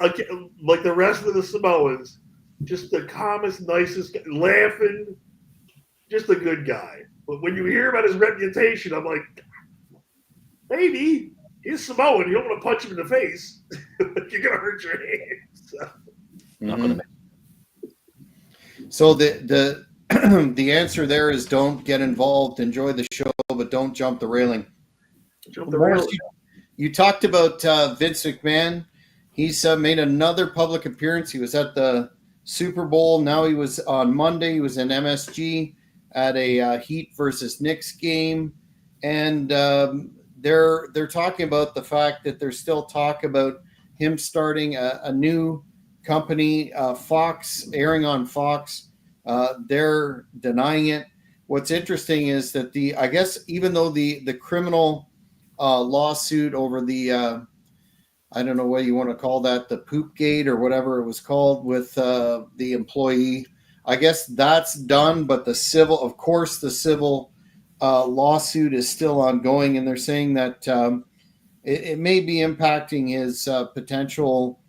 Like the rest of the Samoans, just the calmest, nicest, laughing, just a good guy. But when you hear about his reputation, I'm like, maybe he's Samoan. You don't want to punch him in the face. You're gonna hurt your hands. Not gonna make. So the the answer there is don't get involved. Enjoy the show, but don't jump the railing. You talked about Vince McMahon. He's made another public appearance. He was at the Super Bowl. Now he was on Monday. He was in MSG at a Heat versus Knicks game, and they're talking about the fact that there's still talk about him starting a new company, Fox, airing on Fox. They're denying it. What's interesting is that I guess even though the criminal lawsuit over the I don't know what you want to call that, the poop gate or whatever it was called with the employee, I guess that's done, but the civil lawsuit is still ongoing, and they're saying that it may be impacting his potential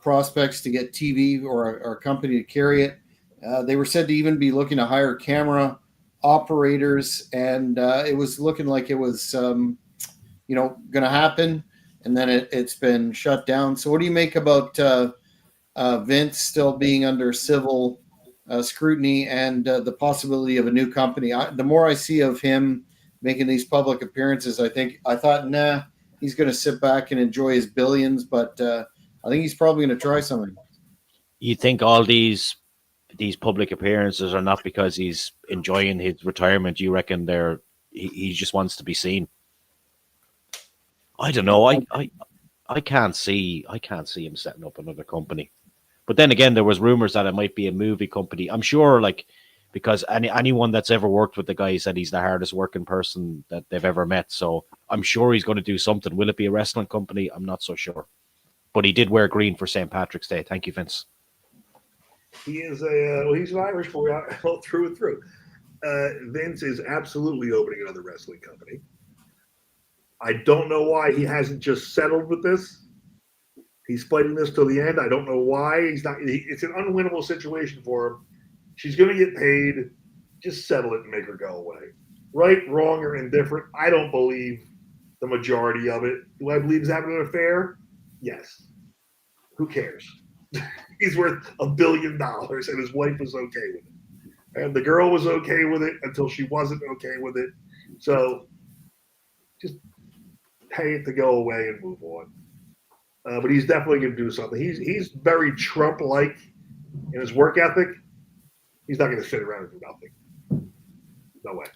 prospects to get TV or a company to carry it. They were said to even be looking to hire camera operators, and it was looking like it was, going to happen, and then it's been shut down. So what do you make about Vince still being under civil scrutiny and the possibility of a new company? The more I see of him making these public appearances, I thought, he's going to sit back and enjoy his billions, but I think he's probably going to try something. You think all these public appearances are not because he's enjoying his retirement? You reckon he just wants to be seen? I don't know. I can't see him setting up another company. But then again, there was rumors that it might be a movie company. I'm sure, like, because anyone that's ever worked with the guy said he's the hardest working person that they've ever met. So I'm sure he's going to do something. Will it be a wrestling company? I'm not so sure. But he did wear green for St. Patrick's Day. Thank you, Vince. He is he's an Irish boy through and through. Vince is absolutely opening another wrestling company. I don't know why he hasn't just settled with this. He's fighting this till the end. I don't know why he's not. It's an unwinnable situation for him. She's going to get paid. Just settle it and make her go away. Right, wrong, or indifferent. I don't believe the majority of it. Do I believe he's having an affair? Yes. Who cares? He's worth $1 billion, and his wife was okay with it. And the girl was okay with it until she wasn't okay with it. So just pay it to go away and move on. But he's definitely going to do something. He's very Trump-like in his work ethic. He's not going to sit around and do nothing. No way.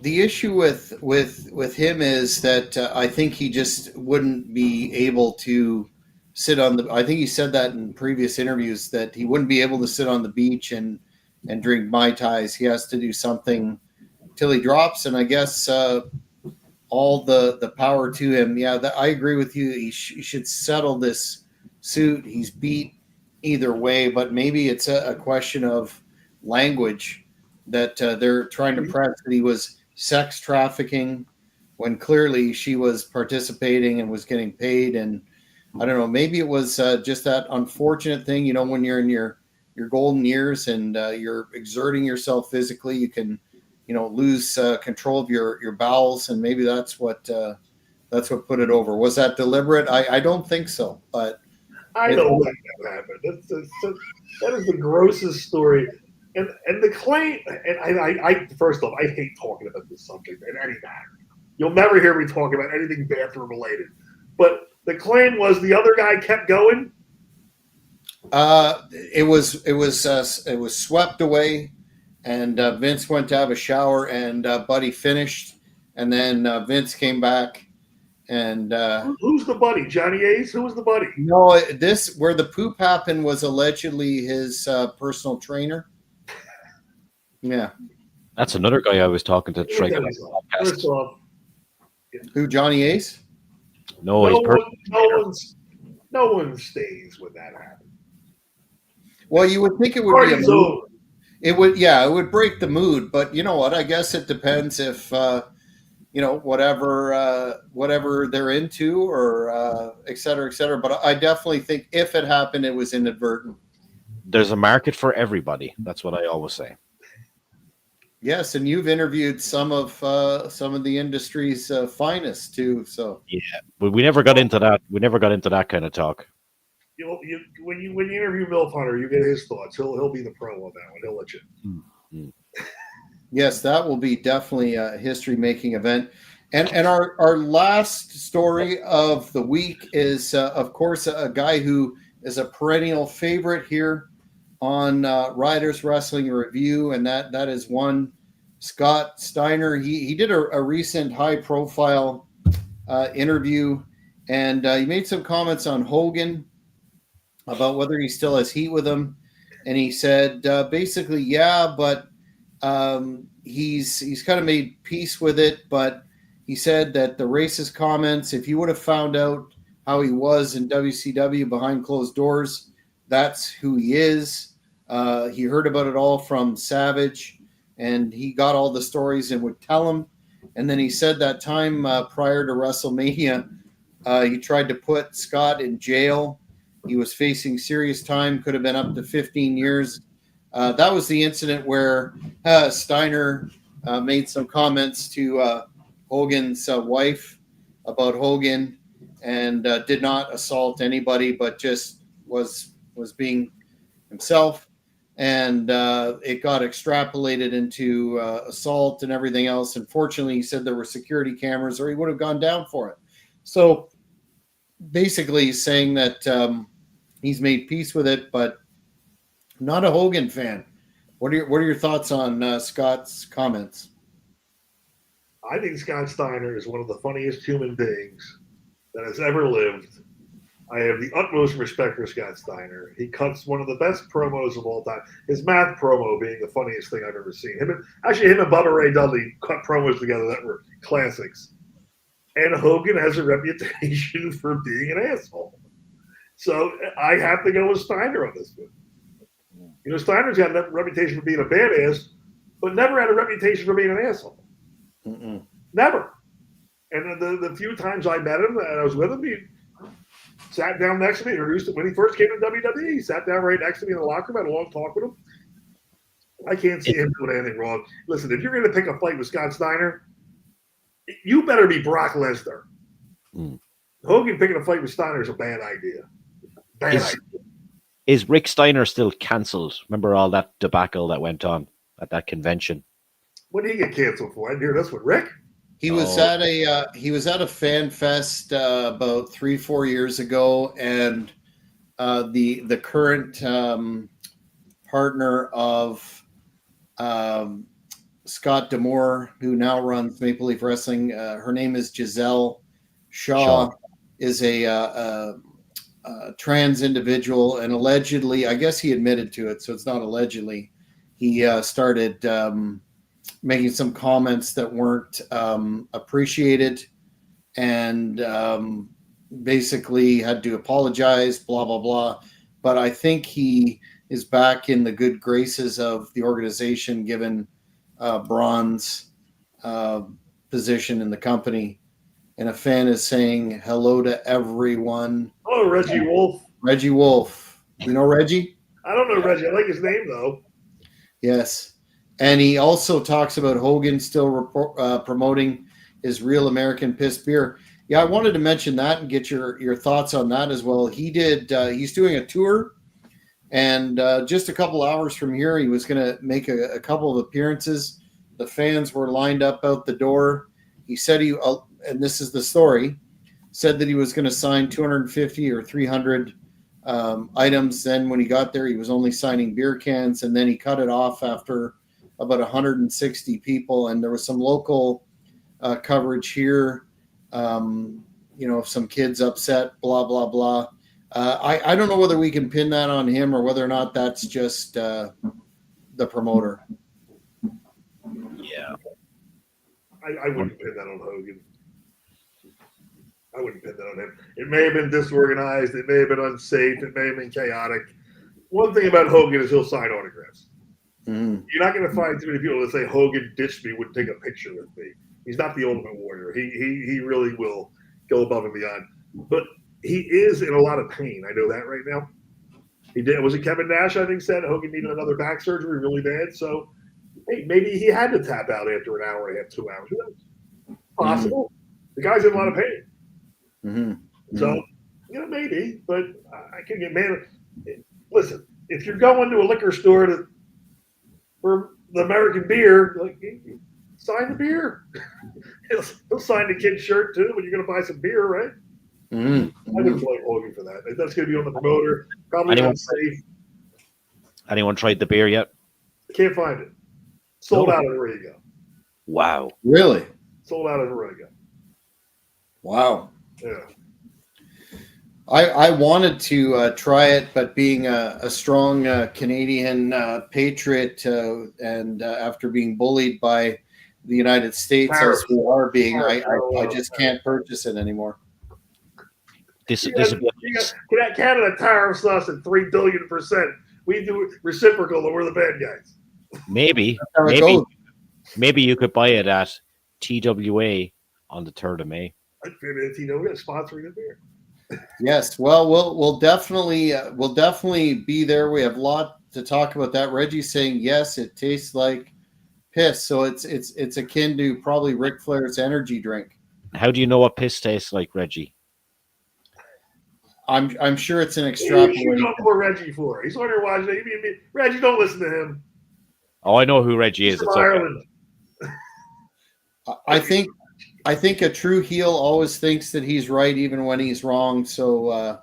The issue with him is that I think he just wouldn't be able to sit on the. I think he said that in previous interviews that he wouldn't be able to sit on the beach and drink Mai Tais. He has to do something till he drops, and I guess all the power to him. Yeah, I agree with you. He should settle this suit. He's beat either way, but maybe it's a question of language that they're trying to press that he was sex trafficking when clearly she was participating and was getting paid. And I don't know, maybe it was just that unfortunate thing, you know, when you're in your golden years and you're exerting yourself physically, you can, you know, lose control of your bowels, and maybe that's what put it over. Was that deliberate? I don't think so, but I don't think that happened. That is the grossest story. And the claim, and I first off, I hate talking about this subject in any matter. You'll never hear me talk about anything bathroom related. But the claim was the other guy kept going. It was swept away, and Vince went to have a shower, and Buddy finished, and then Vince came back. And who's the buddy? Johnny Ace? Who was the buddy? No, this where the poop happened was allegedly his personal trainer. Yeah, that's another guy I was talking to. First off, who, Johnny Ace? No, no one stays when that happens. Well, you would think it would be a mood. It would break the mood. But you know what? I guess it depends if you know, whatever they're into, or et cetera, et cetera. But I definitely think if it happened, it was inadvertent. There's a market for everybody. That's what I always say. Yes, and you've interviewed some of the industry's finest too. So yeah, but we never got into that. We never got into that kind of talk. When you interview Milf Hunter, you get his thoughts. He'll be the pro on that one. He'll let you. Mm-hmm. Yes, that will be definitely a history-making event. And our last story of the week is, of course, a guy who is a perennial favorite here on Ryders Rasslin Revew, and that is one Scott Steiner. He did a recent high-profile interview, and he made some comments on Hogan about whether he still has heat with him, and he said basically, yeah, but he's kind of made peace with it, but he said that the racist comments, if you would have found out how he was in WCW behind closed doors, that's who he is. He heard about it all from Savage, and he got all the stories and would tell him. And then he said that time prior to WrestleMania, he tried to put Scott in jail. He was facing serious time, could have been up to 15 years. That was the incident where Steiner made some comments to Hogan's wife about Hogan, and did not assault anybody, but just was being himself. And it got extrapolated into assault and everything else. Unfortunately, he said there were security cameras, or he would have gone down for it. So basically, he's saying that he's made peace with it, but not a Hogan fan. What are your thoughts on Scott's comments? I think Scott Steiner is one of the funniest human beings that has ever lived. I have the utmost respect for Scott Steiner. He cuts one of the best promos of all time. His math promo being the funniest thing I've ever seen. Him and Bubba Ray Dudley cut promos together that were classics. And Hogan has a reputation for being an asshole. So I have to go with Steiner on this one. You know, Steiner's got a reputation for being a badass, but never had a reputation for being an asshole. Mm-mm. Never. And the few times I met him and I was with him, he sat down next to me, introduced him when he first came to WWE. He sat down right next to me in the locker room, had a long talk with him. I can't see him doing anything wrong. Listen, if you're going to pick a fight with Scott Steiner, you better be Brock Lesnar. Hogan picking a fight with Steiner is a bad idea. Is Rick Steiner still cancelled? Remember all that debacle that went on at that convention? What did he get canceled for? I didn't hear this one. Rick? He was at a fan fest about 3-4 years ago, and the current partner of Scott D'Amore, who now runs Maple Leaf Wrestling, her name is Giselle Shaw. Is a trans individual, and allegedly, I guess he admitted to it, so it's not allegedly, he started making some comments that weren't appreciated, and basically had to apologize, blah, blah, blah. But I think he is back in the good graces of the organization, given Braun's position in the company. And a fan is saying hello to everyone. Oh, Reggie Wolf. Reggie Wolf. You know Reggie? I don't know Reggie. I like his name, though. Yes. And he also talks about Hogan still promoting his Real American Piss beer. Yeah, I wanted to mention that and get your thoughts on that as well. He did. He's doing a tour, and just a couple hours from here, he was going to make a couple of appearances. The fans were lined up out the door. He said and this is the story, said that he was going to sign 250 or 300 items. Then when he got there, he was only signing beer cans, and then he cut it off after about 160 people. And there was some local coverage here, some kids upset, blah, blah, blah. I don't know whether we can pin that on him or whether or not that's just the promoter. Yeah. I wouldn't pin that on Hogan. I wouldn't pin that on him. It may have been disorganized. It may have been unsafe. It may have been chaotic. One thing about Hogan is he'll sign autographs. Mm. You're not going to find too many people that say Hogan ditched me, wouldn't take a picture with me. He's not the Ultimate Warrior. He really will go above and beyond. But he is in a lot of pain. I know that right now. He did. Was it Kevin Nash, I think, said Hogan needed another back surgery really bad? So, hey, maybe he had to tap out after an hour and a half, 2 hours. Possible. The guy's in a lot of pain. Mm-hmm. So, maybe. But I can get mad. Listen, if you're going to a liquor store for the American beer, sign the beer. He'll sign the kid's shirt too, but you're going to buy some beer, right? Mm-hmm. I wouldn't blame Hogan for that. That's going to be on the promoter. Probably unsafe. Anyone tried the beer yet? Can't find it. Sold out everywhere you go. Wow. Really? Sold out everywhere you go. Wow. Yeah. I wanted to try it, but being a strong Canadian patriot and after being bullied by the United States as we are being, I just can't purchase it anymore. Canada tariffs us at 3 billion%. We do reciprocal, and we're the bad guys. Maybe you could buy it at TWA on the 3rd of May. I'd fit in TWA sponsoring the beer. Yes, well, we'll definitely be there. We have a lot to talk about that. Reggie's saying yes, it tastes like piss, so it's akin to probably Ric Flair's energy drink. How do you know what piss tastes like, Reggie? I'm sure it's an extrapolation. You know what Reggie for? He's on your watch. Reggie, don't listen to him. Oh, I know who Reggie is. It's Ireland. Okay. I think a true heel always thinks that he's right even when he's wrong. So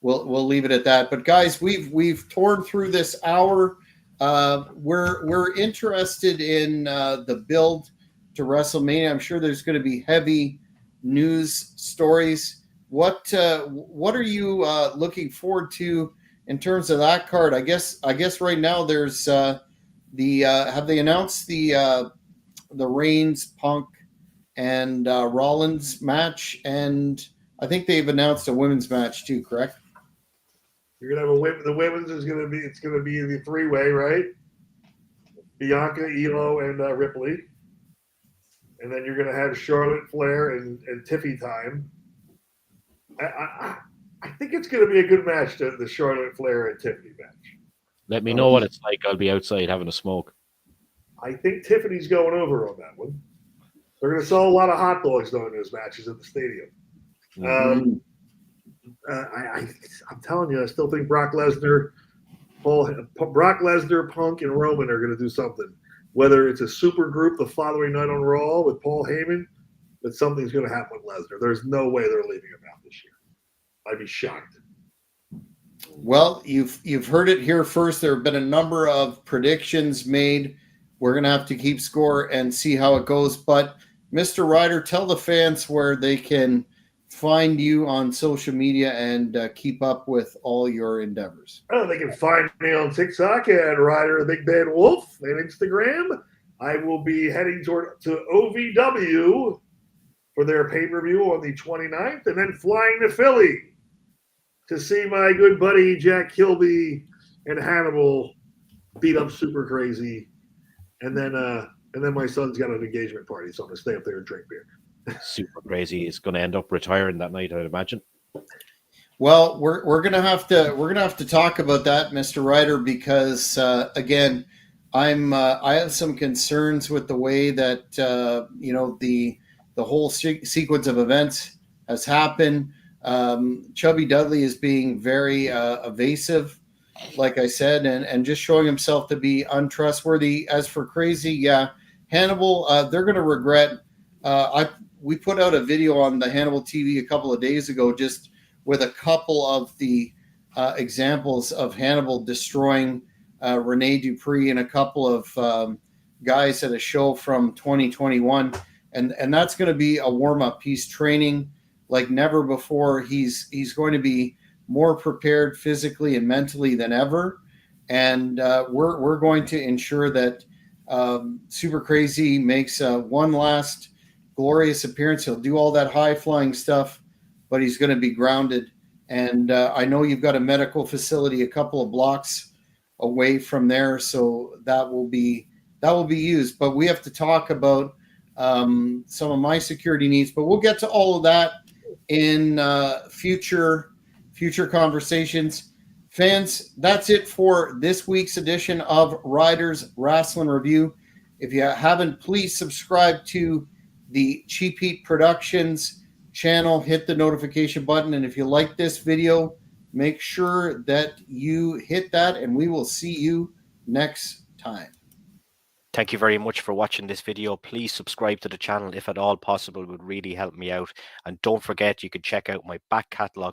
we'll leave it at that. But guys, we've torn through this hour. We're interested in the build to WrestleMania. I'm sure there's going to be heavy news stories. What are you looking forward to in terms of that card? I guess right now there's have they announced the Reigns, Punk, and Rollins match, and I think they've announced a women's match too. Correct? You're gonna have the women's is gonna be the 3-way, right? Bianca, Elo, and Ripley, and then you're gonna have Charlotte Flair and Tiffy time. I think it's gonna be a good match, the Charlotte Flair and Tiffany match. Let me know what it's like. I'll be outside having a smoke. I think Tiffany's going over on that one. They're going to sell a lot of hot dogs during those matches at the stadium. I'm telling you, I still think Brock Lesnar, Punk, and Roman are going to do something. Whether it's a super group the following night on Raw with Paul Heyman, but something's going to happen with Lesnar. There's no way they're leaving him out this year. I'd be shocked. Well, you've heard it here first. There have been a number of predictions made. We're going to have to keep score and see how it goes. But Mr. Ryder, tell the fans where they can find you on social media and keep up with all your endeavors. Oh, they can find me on TikTok at Ryder the Big Bad Wolf and Instagram. I will be heading to OVW for their pay-per-view on the 29th, and then flying to Philly to see my good buddy Jack Kilby and Hannibal beat up Super Crazy. And then my son's got an engagement party, so I'm gonna stay up there and drink beer. Super Crazy is going to end up retiring that night, I'd imagine. Well, we're gonna have to talk about that, Mr. Ryder, because again, I have some concerns with the way that the whole sequence of events has happened. Chubby Dudley is being very evasive, like I said, and just showing himself to be untrustworthy. As for Crazy, yeah, Hannibal, they're going to regret. We put out a video on the Hannibal TV a couple of days ago, just with a couple of the examples of Hannibal destroying Rene Dupree and a couple of guys at a show from 2021, and that's going to be a warm-up. He's training like never before. He's going to be more prepared physically and mentally than ever, and we're going to ensure that Super Crazy makes one last glorious appearance. He'll do all that high-flying stuff, but he's going to be grounded. And I know you've got a medical facility a couple of blocks away from there, so that will be used. But we have to talk about some of my security needs. But we'll get to all of that in future conversations. Fans, that's it for this week's edition of Ryders Rasslin Review. If you haven't, please subscribe to the Cheap Heat Productions channel. Hit the notification button, and if you like this video, make sure that you hit that, and we will see you next time. Thank you very much for watching this video. Please subscribe to the channel if at all possible. It would really help me out. And don't forget, you can check out my back catalogue